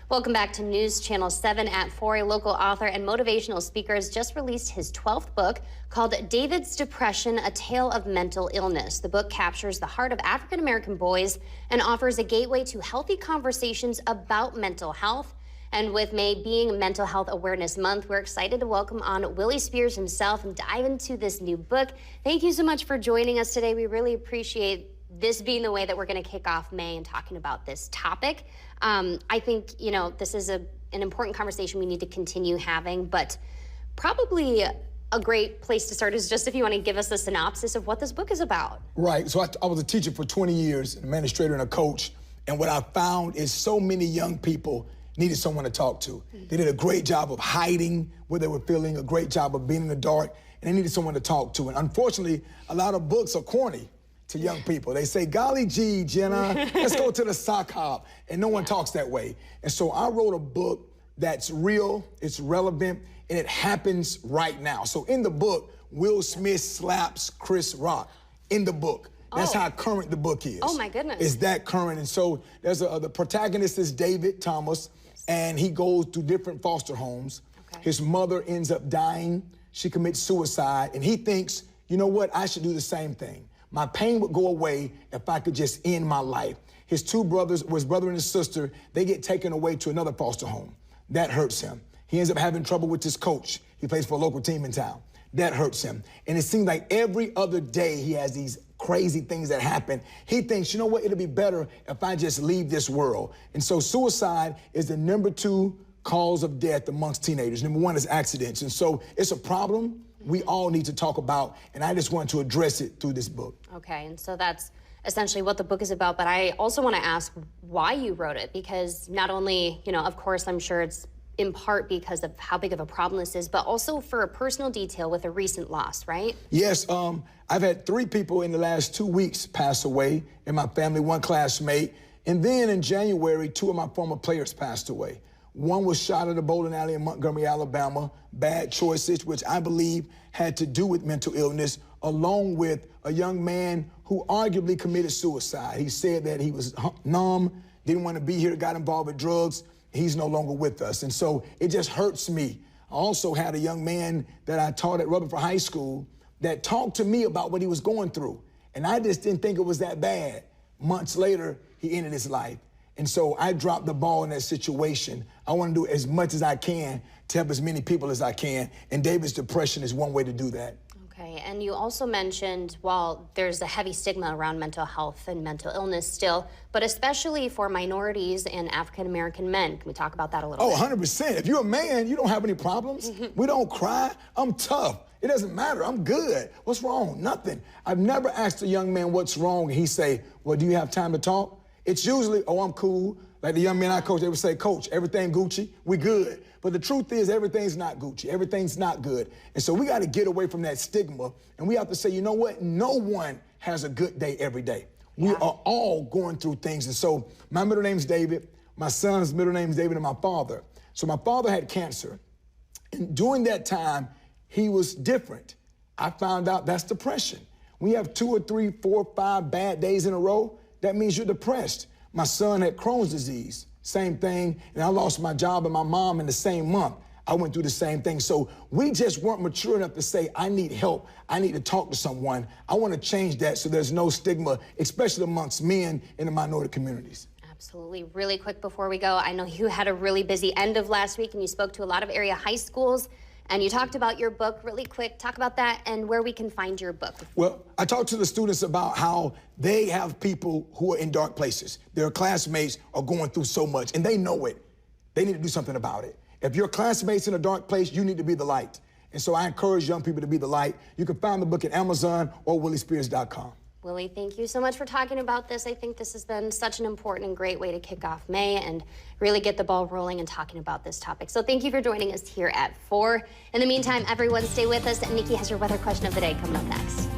Welcome back to News Channel 7 at 4. A local author and motivational speaker has just released his 12th book called David's Depression, A Tale of Mental Illness. The book captures the heart of African-American boys and offers a gateway to healthy conversations about mental health. And with May being Mental Health Awareness Month, we're excited to welcome on Willie Spears himself and dive into this new book. Thank you so much for joining us today. We really appreciate this being the way that we're going to kick off May and talking about this topic. I think, this is an important conversation we need to continue having, but probably a great place to start is just if you want to give us a synopsis of what this book is about. Right. So I was a teacher for 20 years, an administrator and a coach, and what I found is so many young people needed someone to talk to. They did a great job of hiding what they were feeling, a great job of being in the dark, and they needed someone to talk to. And unfortunately, a lot of books are corny to young people. They say, golly gee, Jenna, let's go to the sock hop. And no one talks that way. And so I wrote a book that's real, it's relevant, and it happens right now. So in the book, Will Smith slaps Chris Rock in the book. That's how current the book is. Oh my goodness. It's that current. And so there's the protagonist is David Thomas, and he goes to different foster homes. Okay. His mother ends up dying. She commits suicide, and he thinks, you know what, I should do the same thing. My pain would go away if I could just end my life. His two brothers, his brother and his sister, they get taken away to another foster home. That hurts him. He ends up having trouble with his coach. He plays for a local team in town. That hurts him. And it seems like every other day he has these crazy things that happen. He thinks, you know what, it'll be better if I just leave this world. And so suicide is the #2 cause of death amongst teenagers. #1 is accidents. And so it's a problem we all need to talk about, and I just want to address it through this book. Okay, and so that's essentially what the book is about, but I also want to ask why you wrote it, because not only, of course, I'm sure it's in part because of how big of a problem this is, but also for a personal detail with a recent loss, right? Yes, I've had 3 people in the last 2 weeks pass away in my family, 1 classmate, and then in January, 2 of my former players passed away. One was shot at a bowling alley in Montgomery, Alabama. Bad choices, which I believe had to do with mental illness, along with a young man who arguably committed suicide. He said that he was numb, didn't want to be here, got involved with drugs. He's no longer with us. And so it just hurts me. I also had a young man that I taught at Rutherford High School that talked to me about what he was going through. And I just didn't think it was that bad. Months later, he ended his life. And so I dropped the ball in that situation. I want to do as much as I can to help as many people as I can. And David's Depression is one way to do that. Okay, and you also mentioned, while there's a heavy stigma around mental health and mental illness still, but especially for minorities and African-American men. Can we talk about that a little bit? 100%. If you're a man, you don't have any problems. We don't cry. I'm tough. It doesn't matter. I'm good. What's wrong? Nothing. I've never asked a young man what's wrong, and he say, well, do you have time to talk? It's usually, oh, I'm cool. Like the young men I coach, they would say, Coach, everything Gucci, we good. But the truth is, everything's not Gucci. Everything's not good. And so we got to get away from that stigma, and we have to say, you know what? No one has a good day every day. We are all going through things. And so my middle name's David. My son's middle name's David, and my father. So my father had cancer. And during that time, he was different. I found out that's depression. When you have 2 or 3, 4, 5 bad days in a row, that means you're depressed. My son had Crohn's disease, same thing, and I lost my job and my mom in the same month. I went through the same thing. So we just weren't mature enough to say, I need help, I need to talk to someone. I want to change that so there's no stigma, especially amongst men in the minority communities. Absolutely. Really quick before we go, I know you had a really busy end of last week and you spoke to a lot of area high schools. And you talked about your book really quick. Talk about that and where we can find your book. Well, I talked to the students about how they have people who are in dark places. Their classmates are going through so much, and they know it. They need to do something about it. If your classmate's in a dark place, you need to be the light. And so I encourage young people to be the light. You can find the book at Amazon or williespears.com. Willie, thank you so much for talking about this. I think this has been such an important and great way to kick off May and really get the ball rolling and talking about this topic. So thank you for joining us here at 4. In the meantime, everyone stay with us. Nikki has your weather question of the day coming up next.